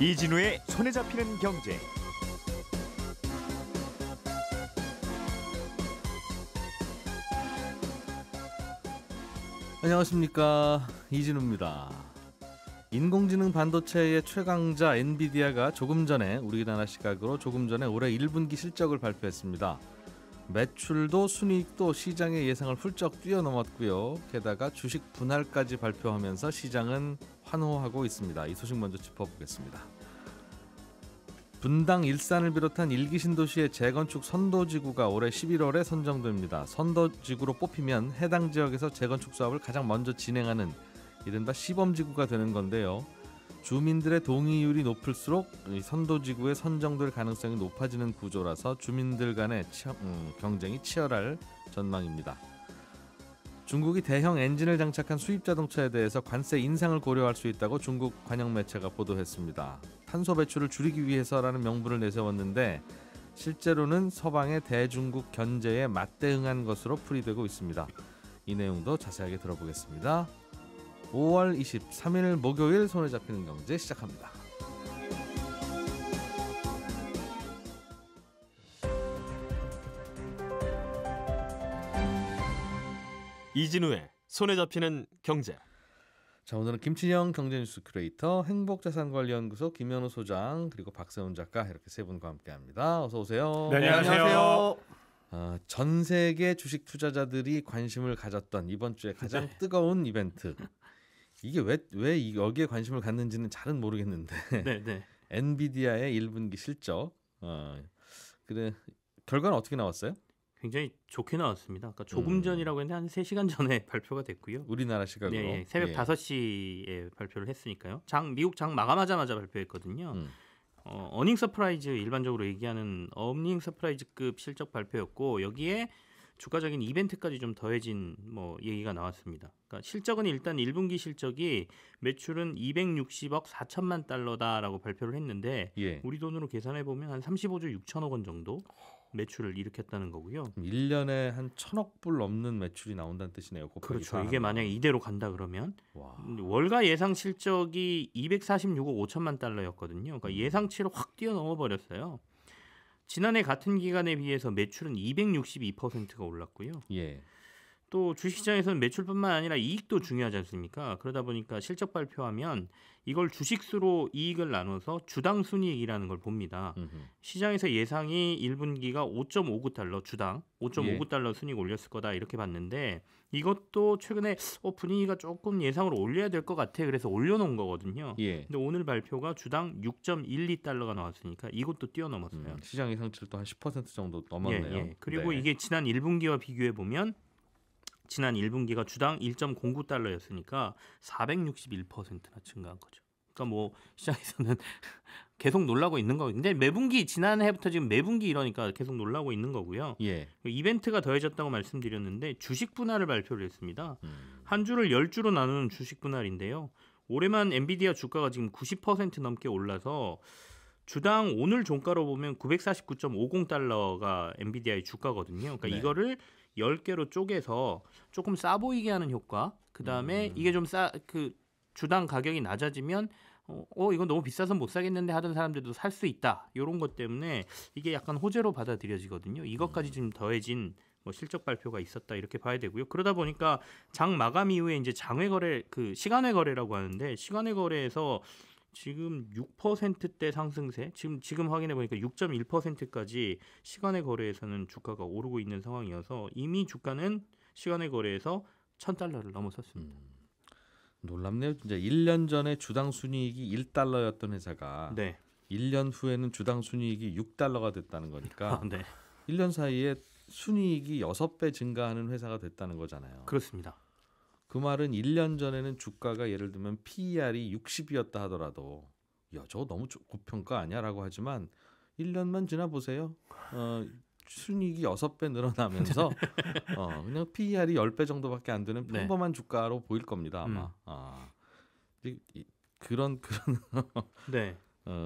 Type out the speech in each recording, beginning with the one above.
이진우의 손에 잡히는 경제. 안녕하십니까, 이진우입니다. 인공지능 반도체의 최강자 엔비디아가 우리나라 시각으로 조금 전에 올해 1분기 실적을 발표했습니다. 매출도 순이익도 시장의 예상을 훌쩍 뛰어넘었고요. 게다가 주식 분할까지 발표하면서 시장은 환호하고 있습니다. 이 소식 먼저 짚어보겠습니다. 분당 일산을 비롯한 1기 신도시의 재건축 선도지구가 올해 11월에 선정됩니다. 선도지구로 뽑히면 해당 지역에서 재건축 사업을 가장 먼저 진행하는 이른바 시범지구가 되는 건데요. 주민들의 동의율이 높을수록 선도지구에 선정될 가능성이 높아지는 구조라서 주민들 간의 경쟁이 치열할 전망입니다. 중국이 대형 엔진을 장착한 수입 자동차에 대해서 관세 인상을 고려할 수 있다고 중국 관영 매체가 보도했습니다. 탄소 배출을 줄이기 위해서라는 명분을 내세웠는데 실제로는 서방의 대중국 견제에 맞대응한 것으로 풀이되고 있습니다. 이 내용도 자세하게 들어보겠습니다. 5월 23일 목요일 손에 잡히는 경제 시작합니다. 이진우의 손에 잡히는 경제. 자, 오늘은 김친영 경제뉴스 큐레이터, 행복자산관리연구소 김현우 소장, 그리고 박세훈 작가 이렇게 세 분과 함께합니다. 어서 오세요. 네, 안녕하세요. 전 세계 주식 투자자들이 관심을 가졌던 이번 주에 가장 뜨거운 이벤트. 이게 왜 여기에 관심을 갖는지는 잘은 모르겠는데 엔비디아의 1분기 실적. 그래, 결과는 어떻게 나왔어요? 굉장히 좋게 나왔습니다. 그러니까 조금 전이라고 했는데 한 3시간 전에 발표가 됐고요. 우리나라 시각으로. 네, 새벽 5시에 발표를 했으니까요. 미국 장 마감하자마자 발표했거든요. 어닝 서프라이즈, 일반적으로 얘기하는 어닝 서프라이즈급 실적 발표였고, 여기에 주가적인 이벤트까지 좀 더해진 얘기가 나왔습니다. 그러니까 실적은 일단 1분기 실적이 매출은 260억 4천만 달러다라고 발표를 했는데 우리 돈으로 계산해 보면 한 35조 6천억 원 정도 매출을 일으켰다는 거고요. 1년에 한 1,000억 불 넘는 매출이 나온다는 뜻이네요. 그렇죠. 이게 만약에 이대로 간다 그러면 월가 예상 실적이 246억 5천만 달러였거든요. 그러니까 예상치를 확 뛰어넘어 버렸어요. 지난해 같은 기간에 비해서 매출은 262%가 올랐고요. 또 주식시장에서는 매출뿐만 아니라 이익도 중요하지 않습니까? 그러다 보니까 실적 발표하면 이걸 주식수로 이익을 나눠서 주당 순이익이라는 걸 봅니다. 시장에서 예상이 1분기가 5.59달러 주당 5.59달러 순이익 올렸을 거다 이렇게 봤는데 이것도 최근에 분위기가 조금 예상으로 올려야 될 것 같아 그래서 올려놓은 거거든요. 근데 오늘 발표가 주당 6.12달러가 나왔으니까 이것도 뛰어넘었어요. 시장 예상치를 또 한 10% 정도 넘었네요. 그리고 이게 지난 1분기와 비교해 보면 지난 1분기가 주당 1.09달러였으니까 461%나 증가한 거죠. 그러니까 시장에서는 계속 놀라고 있는 거고. 근데 매분기 지난해부터 지금 매분기 이러니까 계속 놀라고 있는 거고요. 이벤트가 더해졌다고 말씀드렸는데 주식 분할을 발표를 했습니다. 한 주를 10주로 나누는 주식 분할인데요. 올해만 엔비디아 주가가 지금 90% 넘게 올라서 주당 오늘 종가로 보면 949.50달러가 엔비디아의 주가거든요. 그러니까 이거를 10개로 쪼개서 조금 싸 보이게 하는 효과. 그다음에 이게 좀 주당 가격이 낮아지면 이건 너무 비싸서 못 사겠는데 하던 사람들도 살 수 있다. 이런 것 때문에 이게 약간 호재로 받아들여지거든요. 이것까지 좀 더해진 실적 발표가 있었다 이렇게 봐야 되고요. 그러다 보니까 장 마감 이후에 이제 장외 거래, 시간외 거래라고 하는데 시간외 거래에서 지금 6%대 상승세, 지금 확인해 보니까 6.1%까지 시간외 거래에서는 주가가 오르고 있는 상황이어서 이미 주가는 시간외 거래에서 1,000달러를 넘어섰습니다. 놀랍네요. 진짜 1년 전에 주당 순이익이 1달러였던 회사가 1년 후에는 주당 순이익이 6달러가 됐다는 거니까 1년 사이에 순이익이 6배 증가하는 회사가 됐다는 거잖아요. 그렇습니다. 그 말은 1년 전에는 주가가 예를 들면 PER이 60이었다 하더라도 저거 너무 고평가 아니야? 라고 하지만 1년만 지나 보세요. 순이익이 6배 늘어나면서 그냥 PER이 10배 정도밖에 안 되는 평범한 주가로 보일 겁니다. 아마. 그런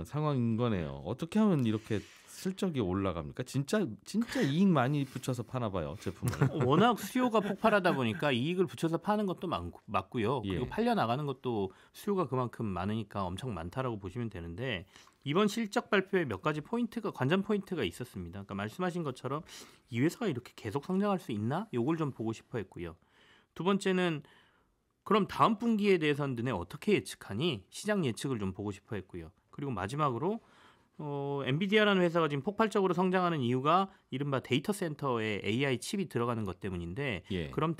상황인 거네요. 어떻게 하면 이렇게 실적이 올라갑니까? 진짜 이익 많이 붙여서 파나 봐요, 제품을. 워낙 수요가 폭발하다 보니까 이익을 붙여서 파는 것도 맞고요. 예. 그리고 팔려 나가는 것도 수요가 그만큼 많으니까 엄청 많다라고 보시면 되는데 이번 실적 발표에 몇 가지 관전 포인트가 있었습니다. 그러니까 말씀하신 것처럼 이 회사가 이렇게 계속 성장할 수 있나? 요걸 좀 보고 싶어 했고요. 두 번째는 그럼 다음 분기에 대해서는 너네 어떻게 예측하니? 시장 예측을 좀 보고 싶어 했고요. 그리고 마지막으로 엔비디아라는 회사가 지금 폭발적으로 성장하는 이유가 이른바 데이터 센터에 AI 칩이 들어가는 것 때문인데 예. 그럼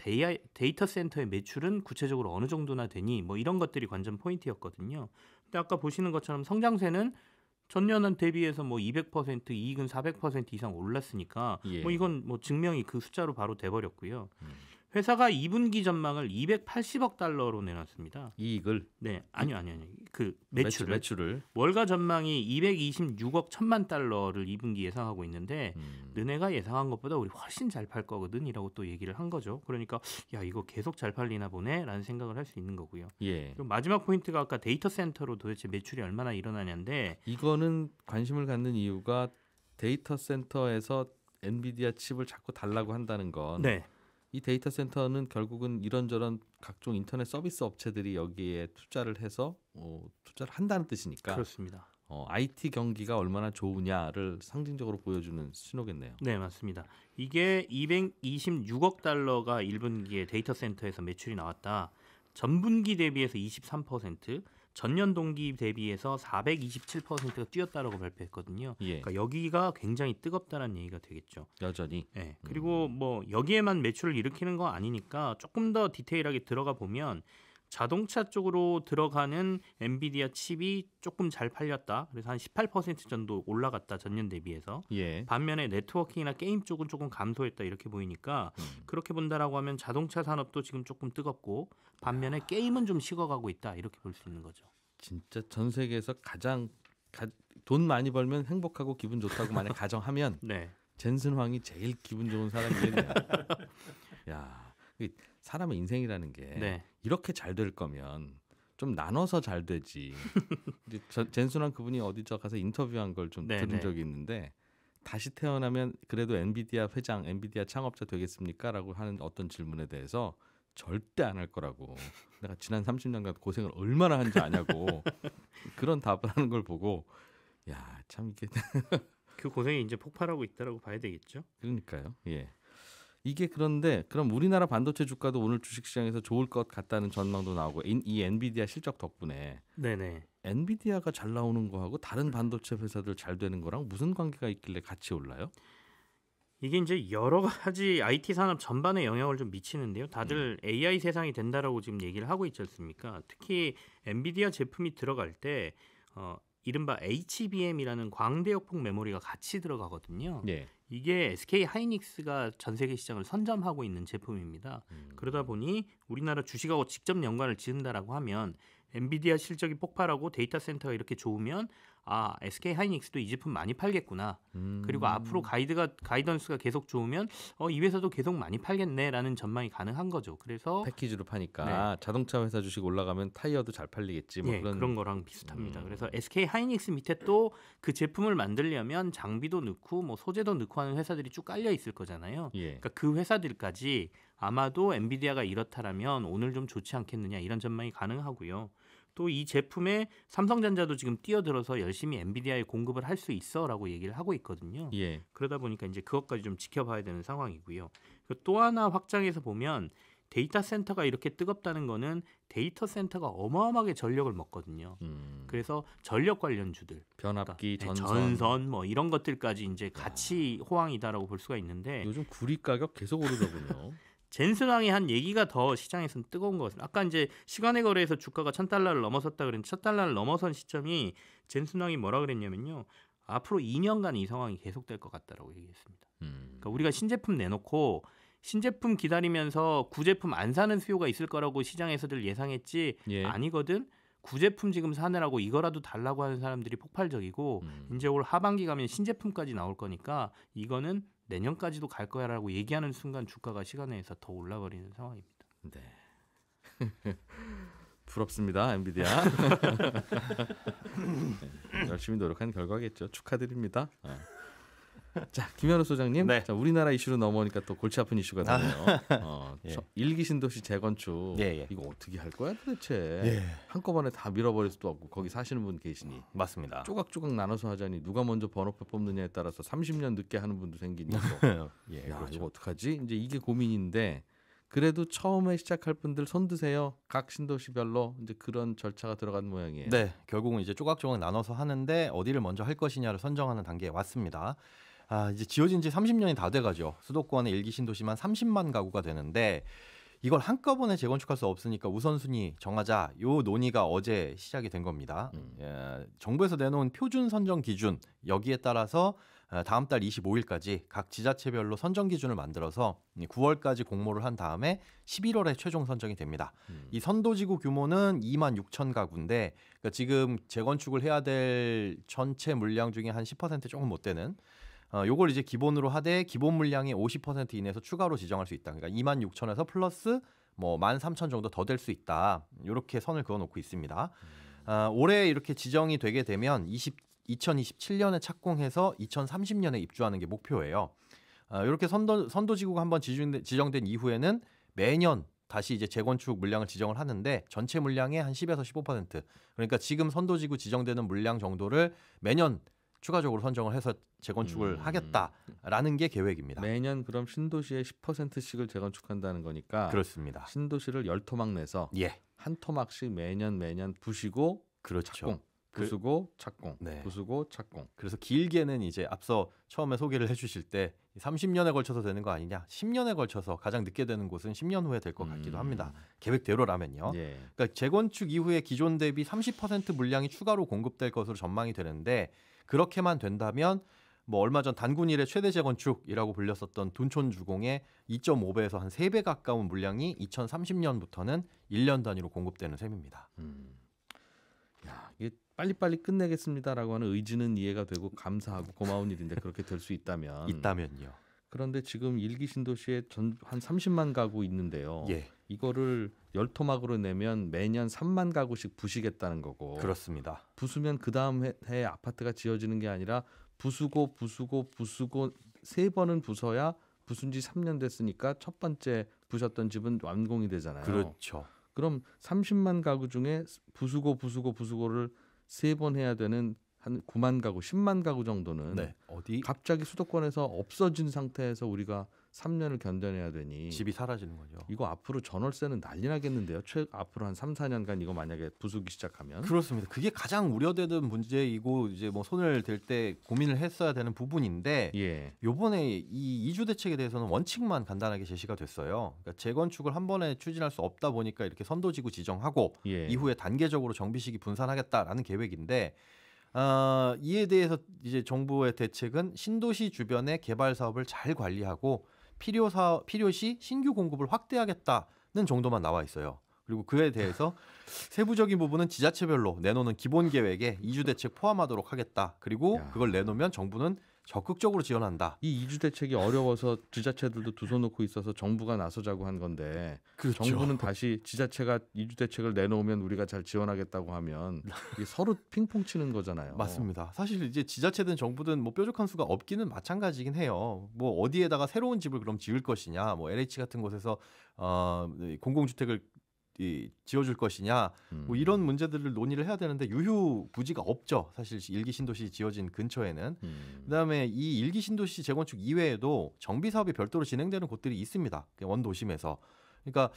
데이터 센터의 매출은 구체적으로 어느 정도나 되니? 뭐 이런 것들이 관전 포인트였거든요. 근데 아까 보시는 것처럼 성장세는 전년 대비해서 뭐 200% 이익은 400% 이상 올랐으니까 예. 뭐 이건 뭐 증명이 그 숫자로 바로 돼버렸고요. 회사가 2분기 전망을 280억 달러로 내놨습니다. 이익을 네, 아니요. 그 매출을 월가 전망이 226억 1천만 달러를 2분기 예상하고 있는데 너네가 예상한 것보다 우리 훨씬 잘 팔 거거든이라고 또 얘기를 한 거죠. 그러니까 야 이거 계속 잘 팔리나 보네라는 생각을 할 수 있는 거고요. 예. 그리고 마지막 포인트가 아까 데이터 센터로 도대체 매출이 얼마나 일어나냐인데 이거는 관심을 갖는 이유가 데이터 센터에서 엔비디아 칩을 자꾸 달라고 한다는 건 네. 이 데이터 센터는 결국은 이런저런 각종 인터넷 서비스 업체들이 여기에 투자를 해서 투자를 한다는 뜻이니까 그렇습니다. IT 경기가 얼마나 좋으냐를 상징적으로 보여주는 신호겠네요. 네, 맞습니다. 이게 226억 달러가 1분기에 데이터 센터에서 매출이 나왔다. 전분기 대비해서 23%, 전년 동기 대비해서 427%가 뛰었다라고 발표했거든요. 예. 그러니까 여기가 굉장히 뜨겁다는 얘기가 되겠죠. 여전히. 네. 그리고 뭐 여기에만 매출을 일으키는 거 아니니까 조금 더 디테일하게 들어가 보면 자동차 쪽으로 들어가는 엔비디아 칩이 조금 잘 팔렸다. 그래서 한 18% 정도 올라갔다 전년 대비해서. 예. 반면에 네트워킹이나 게임 쪽은 조금 감소했다 이렇게 보이니까 그렇게 본다라고 하면 자동차 산업도 지금 조금 뜨겁고 반면에 게임은 좀 식어가고 있다 이렇게 볼 수 있는 거죠. 진짜 전 세계에서 가장 돈 많이 벌면 행복하고 기분 좋다고 만약 가정하면 네. 젠슨 황이 제일 기분 좋은 사람이겠네요. 야, 사람의 인생이라는 게 네. 이렇게 잘 될 거면 좀 나눠서 잘 되지. 이제 젠슨 황 그분이 어디서 가서 인터뷰한 걸 좀 네, 들은 네. 적이 있는데 다시 태어나면 그래도 엔비디아 회장, 엔비디아 창업자 되겠습니까?라고 하는 어떤 질문에 대해서 절대 안 할 거라고. 내가 지난 30년간 고생을 얼마나 한지 아냐고 그런 답을 하는 걸 보고 야, 참 이게 그 고생이 이제 폭발하고 있다라고 봐야 되겠죠. 그러니까요. 예. 이게 그런데 그럼 우리나라 반도체 주가도 오늘 주식시장에서 좋을 것 같다는 전망도 나오고 이 엔비디아 실적 덕분에 네네. 엔비디아가 잘 나오는 거하고 다른 반도체 회사들 잘 되는 거랑 무슨 관계가 있길래 같이 올라요? 이게 이제 여러 가지 IT 산업 전반에 영향을 좀 미치는데요. 다들 AI 세상이 된다라고 지금 얘기를 하고 있지 않습니까? 특히 엔비디아 제품이 들어갈 때 이른바 HBM이라는 광대역폭 메모리가 같이 들어가거든요. 예. 이게 SK 하이닉스가 전 세계 시장을 선점하고 있는 제품입니다. 그러다 보니 우리나라 주식하고 직접 연관을 지은다라고 하면 엔비디아 실적이 폭발하고 데이터 센터가 이렇게 좋으면 SK 하이닉스도 이 제품 많이 팔겠구나. 그리고 앞으로 가이던스가 계속 좋으면 이 회사도 계속 많이 팔겠네라는 전망이 가능한 거죠. 그래서 패키지로 파니까 자동차 회사 주식 올라가면 타이어도 잘 팔리겠지. 뭐 그런 거랑 비슷합니다. 그래서 SK 하이닉스 밑에 또 그 제품을 만들려면 장비도 넣고 뭐 소재도 넣고 하는 회사들이 쭉 깔려 있을 거잖아요. 예. 그러니까 그 회사들까지 아마도 엔비디아가 이렇다라면 오늘 좀 좋지 않겠느냐 이런 전망이 가능하고요. 또 이 제품에 삼성전자도 지금 뛰어들어서 열심히 엔비디아에 공급을 할 수 있어라고 얘기를 하고 있거든요. 예. 그러다 보니까 이제 그것까지 좀 지켜봐야 되는 상황이고요. 또 하나 확장해서 보면 데이터 센터가 이렇게 뜨겁다는 거는 데이터 센터가 어마어마하게 전력을 먹거든요. 그래서 전력 관련주들, 변압기, 그러니까 전선 뭐 이런 것들까지 이제 같이 호황이다라고 볼 수가 있는데 요즘 구리 가격 계속 오르더군요. 젠슨왕이 한 얘기가 더 시장에서는 뜨거운 것 같습니다. 아까 이제 시간의 거래에서 주가가 1,000달러를 넘어섰다 그랬는데 1,000달러를 넘어선 시점이 젠슨왕이 뭐라 그랬냐면요. 앞으로 2년간 이 상황이 계속될 것 같다라고 얘기했습니다. 그러니까 우리가 신제품 내놓고 신제품 기다리면서 구제품 안 사는 수요가 있을 거라고 시장에서들 예상했지 예. 아니거든. 구제품 지금 사느라고 이거라도 달라고 하는 사람들이 폭발적이고 이제 올 하반기 가면 신제품까지 나올 거니까 이거는 내년까지도 갈 거야라고 얘기하는 순간 주가가 시간에서 더 올라버리는 상황입니다. 네. 부럽습니다, 엔비디아. 네, 열심히 노력한 결과겠죠. 축하드립니다. 자, 김현우 소장님, 네. 자, 우리나라 이슈로 넘어오니까 또 골치 아픈 이슈가 되네요. 예. 일기 신도시 재건축 예, 예. 이거 어떻게 할 거야 도대체? 예. 한꺼번에 다 밀어버릴 수도 없고 거기 사시는 분 계시니 맞습니다. 조각조각 나눠서 하자니 누가 먼저 번호표 뽑느냐에 따라서 30년 늦게 하는 분도 생기니 또. 예, 야, 그렇죠. 이거 어떡하지? 이제 이게 고민인데 그래도 처음에 시작할 분들 손 드세요. 각 신도시별로 이제 그런 절차가 들어간 모양이에요. 네, 결국은 이제 조각조각 나눠서 하는데 어디를 먼저 할 것이냐를 선정하는 단계에 왔습니다. 이제 지어진 지 30년이 다 돼가죠. 수도권의 일기 신도시만 30만 가구가 되는데 이걸 한꺼번에 재건축할 수 없으니까 우선순위 정하자. 요 논의가 어제 시작이 된 겁니다. 정부에서 내놓은 표준 선정 기준 여기에 따라서 다음 달 25일까지 각 지자체별로 선정 기준을 만들어서 9월까지 공모를 한 다음에 11월에 최종 선정이 됩니다. 이 선도지구 규모는 2만 6천 가구인데 그러니까 지금 재건축을 해야 될 전체 물량 중에 한 10% 조금 못 되는 요걸 이제 기본으로 하되 기본 물량의 50% 이내에서 추가로 지정할 수 있다. 그러니까 2만 6천에서 플러스 뭐 13,000 정도 더 될 수 있다. 이렇게 선을 그어놓고 있습니다. 올해 이렇게 지정이 되게 되면 2027년에 착공해서 2030년에 입주하는 게 목표예요. 이렇게 선도지구가 한번 지정된 이후에는 매년 다시 이제 재건축 물량을 지정을 하는데 전체 물량의 한 10에서 15% 그러니까 지금 선도지구 지정되는 물량 정도를 매년 추가적으로 선정을 해서 재건축을 하겠다라는 게 계획입니다. 매년 그럼 신도시의 10%씩을 재건축한다는 거니까 그렇습니다. 신도시를 10토막 내서 예, 한 토막씩 매년 부시고 그렇죠. 착공, 부수고 착공, 네. 부수고 착공. 그래서 길게는 이제 앞서 처음에 소개를 해주실 때 30년에 걸쳐서 되는 거 아니냐, 10년에 걸쳐서 가장 늦게 되는 곳은 10년 후에 될 것 같기도 합니다. 계획대로라면요. 예. 그러니까 재건축 이후에 기존 대비 30% 물량이 추가로 공급될 것으로 전망이 되는데 그렇게만 된다면 뭐 얼마 전 단군일의 최대 재건축이라고 불렸었던 둔촌주공의 2.5배에서 한 3배 가까운 물량이 2030년부터는 1년 단위로 공급되는 셈입니다. 야, 이게 빨리빨리 끝내겠습니다라고 하는 의지는 이해가 되고 감사하고 고마운 일인데 그렇게 될 수 있다면 있다면요. 그런데 지금 일기 신도시에 한 30만 가구 있는데요. 예, 이거를 10토막으로 내면 매년 3만 가구씩 부시겠다는 거고 그렇습니다. 부수면 그 다음 해에 아파트가 지어지는 게 아니라 부수고 세 번은 부숴야 부순 지 3년 됐으니까 첫 번째 부셨던 집은 완공이 되잖아요. 그렇죠. 그럼 30만 가구 중에 부수고를 세 번 해야 되는 한 9만 가구, 10만 가구 정도는 네, 어디 갑자기 수도권에서 없어진 상태에서 우리가 3년을 견뎌내야 되니 집이 사라지는 거죠. 이거 앞으로 전월세는 난리 나겠는데요. 앞으로 한 3, 4년간 이거 만약에 부수기 시작하면 그렇습니다. 그게 가장 우려되는 문제이고 이제 뭐 손을 댈 때 고민을 했어야 되는 부분인데 예. 요번에 이 이주 대책에 대해서는 원칙만 간단하게 제시가 됐어요. 그러니까 재건축을 한 번에 추진할 수 없다 보니까 이렇게 선도지구 지정하고 예. 이후에 단계적으로 정비 시기 분산하겠다라는 계획인데 이에 대해서 이제 정부의 대책은 신도시 주변의 개발 사업을 잘 관리하고 필요시 신규 공급을 확대하겠다는 정도만 나와 있어요. 그리고 그에 대해서 세부적인 부분은 지자체별로 내놓는 기본 계획에 이주 대책 포함하도록 하겠다. 그리고 야. 그걸 내놓으면 정부는 적극적으로 지원한다. 이 이주 대책이 어려워서 지자체들도 두 손 놓고 있어서 정부가 나서자고 한 건데 그렇죠. 정부는 다시 지자체가 이주 대책을 내놓으면 우리가 잘 지원하겠다고 하면 이게 서로 핑퐁 치는 거잖아요. 맞습니다. 사실 이제 지자체든 정부든 뭐 뾰족한 수가 없기는 마찬가지긴 해요. 뭐 어디에다가 새로운 집을 그럼 지을 것이냐, 뭐 LH 같은 곳에서 공공주택을 지어줄 것이냐, 뭐 이런 문제들을 논의를 해야 되는데 유휴부지가 없죠. 사실 일기 신도시 지어진 근처에는. 그다음에 이 일기 신도시 재건축 이외에도 정비 사업이 별도로 진행되는 곳들이 있습니다. 원도심에서. 그러니까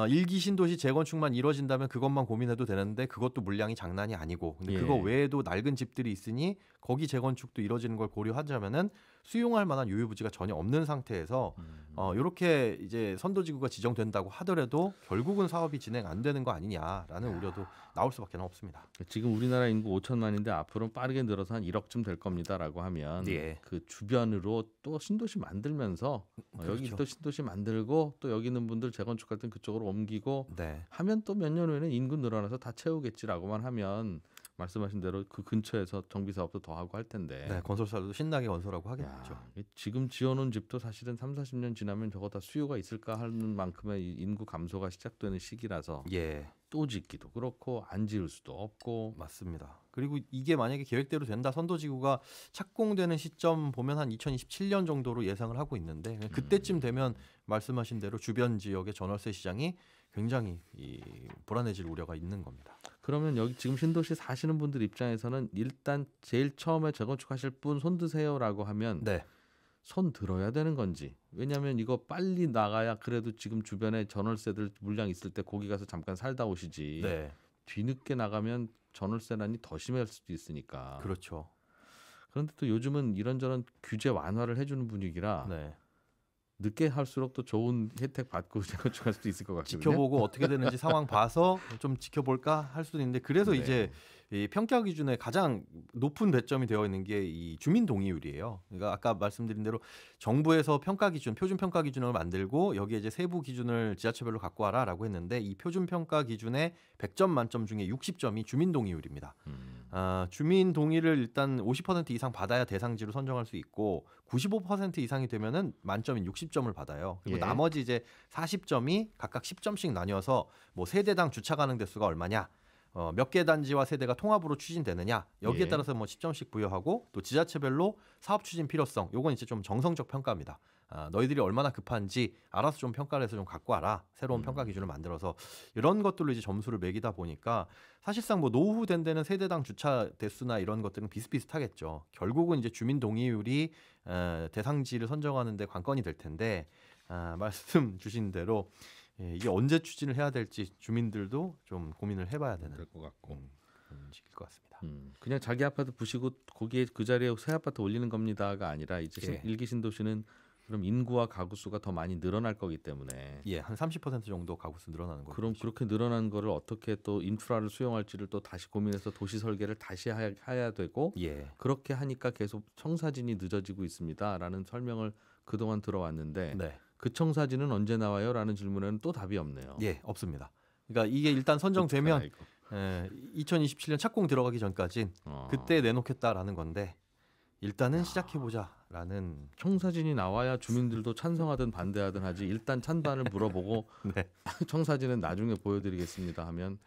일기 신도시 재건축만 이루어진다면 그것만 고민해도 되는데 그것도 물량이 장난이 아니고 근데 예. 그거 외에도 낡은 집들이 있으니 거기 재건축도 이루어지는 걸 고려하자면은 수용할 만한 유휴부지가 전혀 없는 상태에서 이렇게 이제 선도지구가 지정된다고 하더라도 결국은 사업이 진행 안 되는 거 아니냐라는 우려도 나올 수밖에 없습니다. 지금 우리나라 인구 5천만인데 앞으로 빠르게 늘어서 한 1억쯤 될 겁니다라고 하면 예. 그 주변으로 또 신도시 만들면서 여기 그렇죠. 또 신도시 만들고 또 여기 있는 분들 재건축할 땐 그쪽으로 옮기고 네. 하면 또 몇 년 후에는 인구 늘어나서 다 채우겠지라고만 하면 말씀하신 대로 그 근처에서 정비 사업도 더 하고 할 텐데. 네, 건설사들도 신나게 건설하고 하겠죠. 야, 지금 지어놓은 집도 사실은 3, 40년 지나면 저거 다 수요가 있을까 하는 만큼의 이 인구 감소가 시작되는 시기라서 예, 또 짓기도 그렇고 안 지을 수도 없고. 맞습니다. 그리고 이게 만약에 계획대로 된다, 선도지구가 착공되는 시점 보면 한 2027년 정도로 예상을 하고 있는데 그때쯤 되면 말씀하신 대로 주변 지역의 전월세 시장이 굉장히 불안해질 우려가 있는 겁니다. 그러면 여기 지금 신도시 사시는 분들 입장에서는 일단 제일 처음에 재건축하실 분 손 드세요라고 하면 네, 손 들어야 되는 건지. 왜냐하면 이거 빨리 나가야 그래도 지금 주변에 전월세들 물량 있을 때 거기 가서 잠깐 살다 오시지. 네, 뒤늦게 나가면 전월세난이 더 심할 수도 있으니까. 그렇죠. 그런데 또 요즘은 이런저런 규제 완화를 해주는 분위기라 네, 늦게 할수록 또 좋은 혜택 받고 재건축할 수도 있을 것 같거든요. 지켜보고 어떻게 되는지 상황 봐서 좀 지켜볼까 할 수도 있는데 그래서 네. 이제 이 평가 기준에 가장 높은 배점이 되어 있는 게 이 주민 동의율이에요. 그러니까 아까 말씀드린 대로 정부에서 평가 기준, 표준 평가 기준을 만들고 여기에 이제 세부 기준을 지자체별로 갖고 와라라고 했는데 이 표준 평가 기준의 100점 만점 중에 60점이 주민 동의율입니다. 주민 동의를 일단 50% 이상 받아야 대상지로 선정할 수 있고 95% 이상이 되면은 만점인 60점을 받아요. 그리고 예. 나머지 이제 40점이 각각 10점씩 나뉘어서 뭐 세대당 주차 가능 대수가 얼마냐, 몇 개 단지와 세대가 통합으로 추진되느냐 여기에 예. 따라서 뭐 10점씩 부여하고 또 지자체별로 사업 추진 필요성 요건 이제 좀 정성적 평가입니다. 너희들이 얼마나 급한지 알아서 좀 평가를 해서 좀 갖고 와라. 새로운 평가 기준을 만들어서 이런 것들로 이제 점수를 매기다 보니까 사실상 뭐 노후된 데는 세대당 주차 대수나 이런 것들은 비슷비슷하겠죠. 결국은 이제 주민 동의율이 대상지를 선정하는 데 관건이 될 텐데 말씀 주신 대로 이게 언제 추진을 해야 될지 주민들도 좀 고민을 해봐야 되는 될 것 같고. 그런 시기일 것 같습니다. 그냥 자기 아파트 부시고 거기에 그 자리에 새 아파트 올리는 겁니다가 아니라 이제 예. 일기 신도시는 그럼 인구와 가구 수가 더 많이 늘어날 거기 때문에 예, 한 30% 정도 가구수 늘어나는 거죠. 그럼 그렇게 늘어난 거를 어떻게 또 인프라를 수용할지를 또 다시 고민해서 도시 설계를 다시 해야 되고 예, 그렇게 하니까 계속 청사진이 늦어지고 있습니다라는 설명을 그동안 들어왔는데 네, 그 청사진은 언제 나와요라는 질문에는 또 답이 없네요. 예, 없습니다. 그러니까 이게 일단 선정되면 아이고. 2027년 착공 들어가기 전까진 그때 내놓겠다라는 건데 일단은 시작해보자라는 청사진이 나와야 주민들도 찬성하든 반대하든 하지 일단 찬반을 물어보고 네. 청사진은 나중에 보여드리겠습니다 하면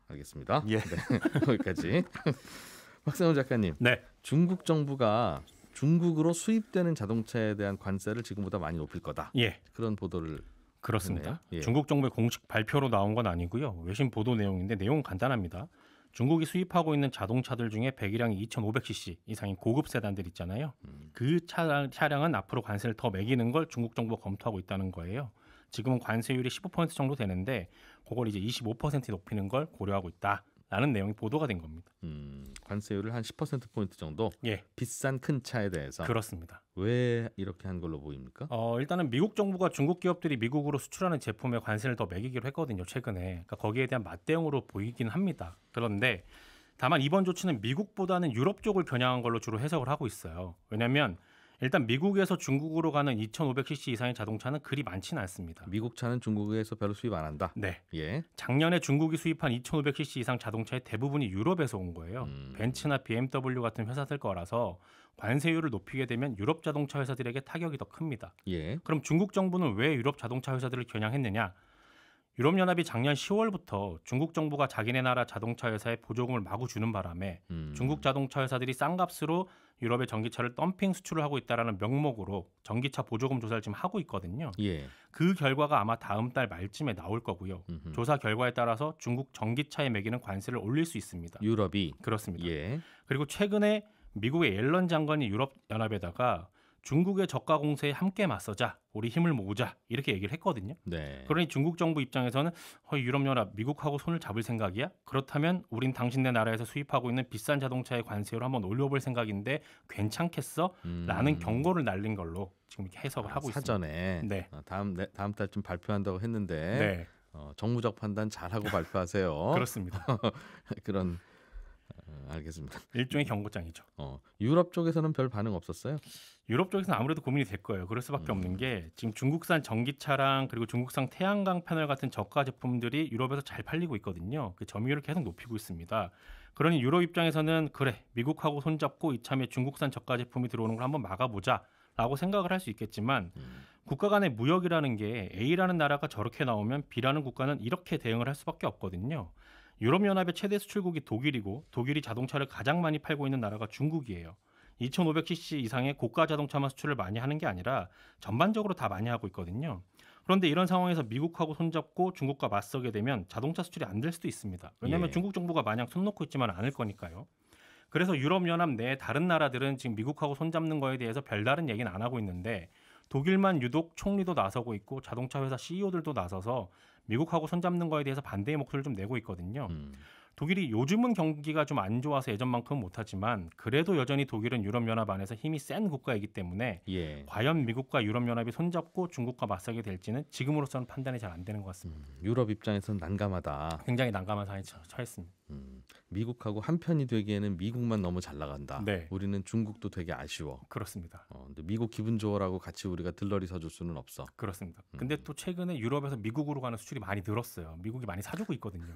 알겠습니다. 예. 네, 거기까지. 박세훈 작가님, 네. 중국 정부가 중국으로 수입되는 자동차에 대한 관세를 지금보다 많이 높일 거다. 예, 그런 보도를 그렇습니다. 했네요. 예. 중국 정부의 공식 발표로 나온 건 아니고요. 외신 보도 내용인데 내용은 간단합니다. 중국이 수입하고 있는 자동차들 중에 배기량이 2,500cc 이상인 고급 세단들 있잖아요. 그 차량은 앞으로 관세를 더 매기는 걸 중국 정부가 검토하고 있다는 거예요. 지금은 관세율이 15% 정도 되는데 그걸 이제 25% 높이는 걸 고려하고 있다라는 내용이 보도가 된 겁니다. 관세율을 한 10%포인트 정도 예, 비싼 큰 차에 대해서 그렇습니다. 왜 이렇게 한 걸로 보입니까? 일단은 미국 정부가 중국 기업들이 미국으로 수출하는 제품에 관세를 더 매기기로 했거든요. 최근에. 그러니까 거기에 대한 맞대응으로 보이긴 합니다. 그런데 다만 이번 조치는 미국보다는 유럽 쪽을 겨냥한 걸로 주로 해석을 하고 있어요. 왜냐하면 일단 미국에서 중국으로 가는 2,500cc 이상의 자동차는 그리 많지는 않습니다. 미국 차는 중국에서 별로 수입 안 한다. 네. 예. 작년에 중국이 수입한 2,500cc 이상 자동차의 대부분이 유럽에서 온 거예요. 벤츠나 BMW 같은 회사들 거라서 관세율을 높이게 되면 유럽 자동차 회사들에게 타격이 더 큽니다. 예. 그럼 중국 정부는 왜 유럽 자동차 회사들을 겨냥했느냐? 유럽연합이 작년 10월부터 중국 정부가 자기네 나라 자동차 회사에 보조금을 마구 주는 바람에 중국 자동차 회사들이 싼 값으로 유럽의 전기차를 덤핑 수출을 하고 있다라는 명목으로 전기차 보조금 조사를 지금 하고 있거든요. 예. 그 결과가 아마 다음 달 말쯤에 나올 거고요. 조사 결과에 따라서 중국 전기차에 매기는 관세를 올릴 수 있습니다. 유럽이 그렇습니다. 예. 그리고 최근에 미국의 옐런 장관이 유럽연합에다가 중국의 저가 공세에 함께 맞서자, 우리 힘을 모으자 이렇게 얘기를 했거든요. 네. 그러니 중국 정부 입장에서는 유럽연합 미국하고 손을 잡을 생각이야? 그렇다면 우린 당신네 나라에서 수입하고 있는 비싼 자동차의 관세율을 한번 올려볼 생각인데 괜찮겠어? 라는 경고를 날린 걸로 지금 이렇게 해석을 하고 있습니다. 사전에 네. 다음 달쯤 발표한다고 했는데 네, 정무적 판단 잘하고 발표하세요. 그렇습니다. 그런 알겠습니다. 일종의 경고장이죠. 유럽 쪽에서는 별 반응 없었어요? 유럽 쪽에서는 아무래도 고민이 될 거예요. 그럴 수밖에 없는 게 지금 중국산 전기차랑 그리고 중국산 태양광 패널 같은 저가 제품들이 유럽에서 잘 팔리고 있거든요. 그 점유율을 계속 높이고 있습니다. 그러니 유럽 입장에서는 그래 미국하고 손잡고 이참에 중국산 저가 제품이 들어오는 걸 한번 막아보자라고 생각을 할 수 있겠지만 국가 간의 무역이라는 게 A라는 나라가 저렇게 나오면 B라는 국가는 이렇게 대응을 할 수밖에 없거든요. 유럽연합의 최대 수출국이 독일이고 독일이 자동차를 가장 많이 팔고 있는 나라가 중국이에요. 2500cc 이상의 고가 자동차만 수출을 많이 하는 게 아니라 전반적으로 다 많이 하고 있거든요. 그런데 이런 상황에서 미국하고 손잡고 중국과 맞서게 되면 자동차 수출이 안 될 수도 있습니다. 왜냐하면 예. 중국 정부가 마냥 손 놓고 있지만 않을 거니까요. 그래서 유럽연합 내 다른 나라들은 지금 미국하고 손잡는 거에 대해서 별다른 얘기는 안 하고 있는데 독일만 유독 총리도 나서고 있고 자동차 회사 CEO들도 나서서 미국하고 손잡는 거에 대해서 반대의 목소리를 좀 내고 있거든요. 독일이 요즘은 경기가 좀 안 좋아서 예전만큼 못하지만 그래도 여전히 독일은 유럽연합 안에서 힘이 센 국가이기 때문에 예. 과연 미국과 유럽연합이 손잡고 중국과 맞서게 될지는 지금으로서는 판단이 잘 안 되는 것 같습니다. 유럽 입장에서는 난감하다. 굉장히 난감한 상황에 처했습니다. 미국하고 한편이 되기에는 미국만 너무 잘 나간다. 네. 우리는 중국도 되게 아쉬워. 그렇습니다. 근데 미국 기분 좋으라고 같이 우리가 들러리 서줄 수는 없어. 그렇습니다. 근데 또 최근에 유럽에서 미국으로 가는 수출이 많이 늘었어요. 미국이 많이 사주고 있거든요.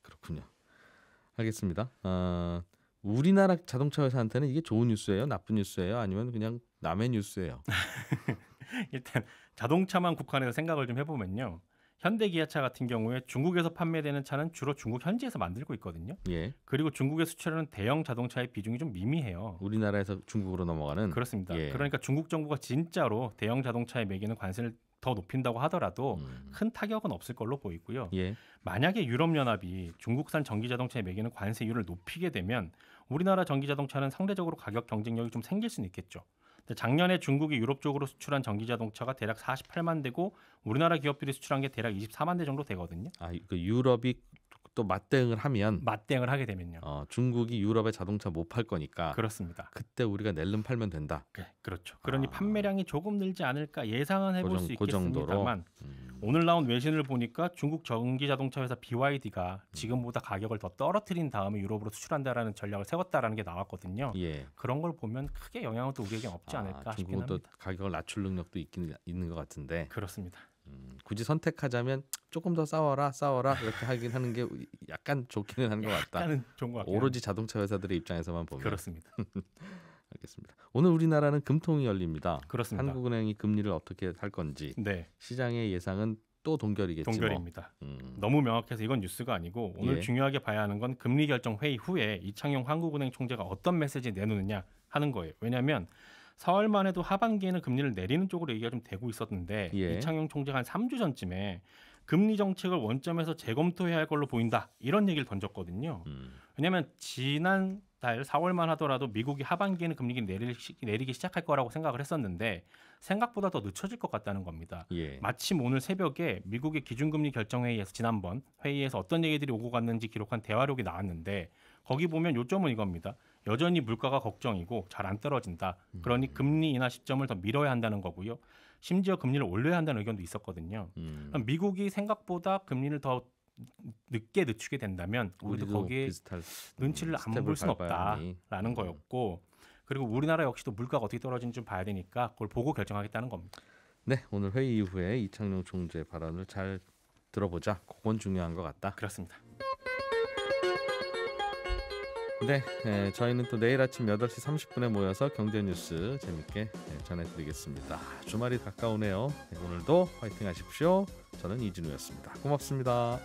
그렇군요. 알겠습니다. 우리나라 자동차 회사한테는 이게 좋은 뉴스예요? 나쁜 뉴스예요? 아니면 그냥 남의 뉴스예요? 일단 자동차만 국한해서 생각을 좀 해보면요. 현대 기아차 같은 경우에 중국에서 판매되는 차는 주로 중국 현지에서 만들고 있거든요. 예. 그리고 중국에 수출하는 대형 자동차의 비중이 좀 미미해요. 우리나라에서 중국으로 넘어가는. 그렇습니다. 예. 그러니까 중국 정부가 진짜로 대형 자동차에 매기는 관세를 더 높인다고 하더라도 큰 타격은 없을 걸로 보이고요. 예. 만약에 유럽연합이 중국산 전기자동차에 매기는 관세율을 높이게 되면 우리나라 전기자동차는 상대적으로 가격 경쟁력이 좀 생길 수는 있겠죠. 근데 작년에 중국이 유럽 쪽으로 수출한 전기자동차가 대략 48만 대고 우리나라 기업들이 수출한 게 대략 24만 대 정도 되거든요. 그 유럽이 또 맞대응을 하면 맞대응을 하게 되면요. 중국이 유럽에 자동차 못 팔 거니까 그렇습니다. 그때 우리가 낼름 팔면 된다. 그렇죠. 그러니 판매량이 조금 늘지 않을까 예상은 해볼 수 그 있겠습니다만 오늘 나온 외신을 보니까 중국 전기자동차 회사 BYD가 지금보다 가격을 더 떨어뜨린 다음에 유럽으로 수출한다라는 전략을 세웠다라는 게 나왔거든요. 예. 그런 걸 보면 크게 영향은 또 우리에겐 없지 않을까 싶긴 중국은 또 합니다. 가격을 낮출 능력도 있는 것 같은데 그렇습니다. 굳이 선택하자면 조금 더 싸워라 이렇게 하긴 하는 게 약간 좋기는 한 것 같다. 약간은 좋은 것 같긴 오로지 자동차 회사들의 입장에서만 보면. 그렇습니다. 알겠습니다. 오늘 우리나라는 금통이 열립니다. 그렇습니다. 한국은행이 금리를 어떻게 할 건지 네, 시장의 예상은 또 동결이겠지. 동결입니다. 뭐. 너무 명확해서 이건 뉴스가 아니고 오늘 예. 중요하게 봐야 하는 건 금리 결정 회의 후에 이창용 한국은행 총재가 어떤 메시지 내놓느냐 하는 거예요. 왜냐하면 4월만 해도 하반기에는 금리를 내리는 쪽으로 얘기가 좀 되고 있었는데 예. 이창용 총재가 한 3주 전쯤에 금리 정책을 원점에서 재검토해야 할 걸로 보인다 이런 얘기를 던졌거든요. 왜냐하면 지난달 4월만 하더라도 미국이 하반기에는 금리를 내리기 시작할 거라고 생각을 했었는데 생각보다 더 늦춰질 것 같다는 겁니다. 예. 마침 오늘 새벽에 미국의 기준금리 결정회의에서 지난번 회의에서 어떤 얘기들이 오고 갔는지 기록한 대화록이 나왔는데 거기 보면 요점은 이겁니다. 여전히 물가가 걱정이고 잘 안 떨어진다. 그러니 금리 인하 시점을 더 미뤄야 한다는 거고요. 심지어 금리를 올려야 한다는 의견도 있었거든요. 미국이 생각보다 금리를 더 늦게 늦추게 된다면 우리도 거기에 비슷할 눈치를 안 스텝을 볼 수는 밟아야 하니. 없다라는 거였고 그리고 우리나라 역시도 물가가 어떻게 떨어지는지 좀 봐야 되니까 그걸 보고 결정하겠다는 겁니다. 네, 오늘 회의 이후에 이창용 총재 발언을 잘 들어보자. 그건 중요한 것 같다. 그렇습니다. 네, 저희는 또 내일 아침 8시 30분에 모여서 경제 뉴스 재밌게 전해드리겠습니다. 주말이 가까우네요. 오늘도 화이팅 하십시오. 저는 이진우였습니다. 고맙습니다.